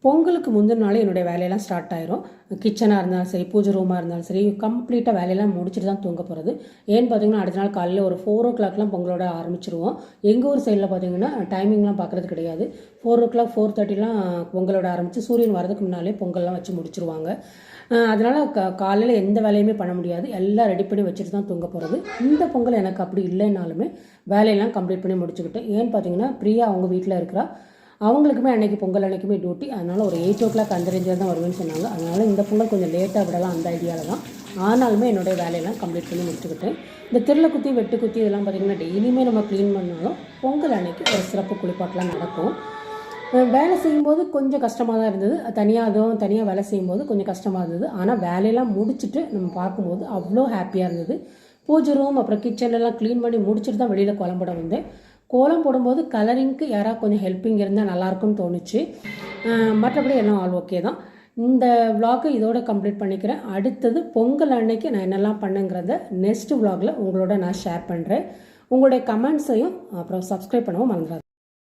பொங்கலுக்கு முந்தின நாள் என்னுடைய வேலையெல்லாம் ஸ்டார்ட் ஆயிரும். கிச்சனாக இருந்தாலும் சரி, பூஜை ரூமாக இருந்தாலும் சரி, கம்ப்ளீட்டாக வேலையெல்லாம் முடிச்சுட்டு தான் தூங்க போகிறது. ஏன்னு பார்த்தீங்கன்னா, அடுத்த நாள் காலையில் ஒரு 4:00 பொங்கலோட ஆரம்பிச்சிருவோம். எங்கள் ஊர் சைடில் பார்த்தீங்கன்னா டைமிங்லாம் பார்க்குறது கிடையாது. 4:00 4:30 பொங்கலோட ஆரம்பித்து சூரியன் வரதுக்கு முன்னாலே பொங்கல்லாம் வச்சு முடிச்சிருவாங்க. அதனால் காலையில் எந்த வேலையுமே பண்ண முடியாது. எல்லாம் ரெடி பண்ணி வச்சுட்டு தான் தூங்க போகிறது. இந்த பொங்கல் எனக்கு அப்படி இல்லைன்னாலுமே வேலையெல்லாம் கம்ப்ளீட் பண்ணி முடிச்சுக்கிட்டேன். ஏன்னு பார்த்தீங்கன்னா, பிரியா அவங்க வீட்டில் இருக்கிறா. அவங்களுக்குமே அன்றைக்கி பொங்கல் அன்றைக்குமே டியூட்டி. அதனால் ஒரு 8:00 அந்த ரேஞ்சில் தான் வருவேன்னு சொன்னாங்க. அதனால் இந்த பொங்கல் கொஞ்சம் லேட்டாக விடலாம் அந்த ஐடியாவில் தான். ஆனாலுமே என்னுடைய வேலையெல்லாம் கம்ப்ளீட் பண்ணி முடிச்சுக்கிட்டேன். இந்த திருளை குத்தி வெட்டு குத்தி இதெல்லாம் பார்த்திங்கன்னா டெய்லியுமே நம்ம க்ளீன் பண்ணாலும் பொங்கல் அன்றைக்கி ஒரு சிறப்பு குளிப்பாட்டெலாம் நடக்கும். வேலை செய்யும்போது கொஞ்சம் கஷ்டமாக தான் இருந்தது. தனியாக வேலை செய்யும்போது கொஞ்சம் கஷ்டமாக இருந்தது. ஆனால் வேலையெல்லாம் முடிச்சுட்டு நம்ம பார்க்கும்போது அவ்வளோ ஹாப்பியாக இருந்தது. பூஜை ரூம் அப்புறம் கிச்சன்லாம் க்ளீன் பண்ணி முடிச்சுட்டு தான் வெளியில் கோலம் போட வந்தேன். கோலம் போடும்போது கலரிங்க்கு யாராவது கொஞ்சம் ஹெல்ப்பிங் இருந்தால் நல்லாயிருக்கும்னு தோணுச்சு. மற்றபடி எல்லாம் ஆல் ஓகே தான். இந்த விலாகை இதோட கம்ப்ளீட் பண்ணிக்கிறேன். அடுத்தது பொங்கல் அன்னைக்கு நான் என்னெல்லாம் பண்ணுங்கிறத நெக்ஸ்ட் விலாகில் உங்களோட நான் ஷேர் பண்ணுறேன். உங்களுடைய கமெண்ட்ஸையும் அப்புறம் சப்ஸ்கிரைப் பண்ணவும் மறந்துடாது.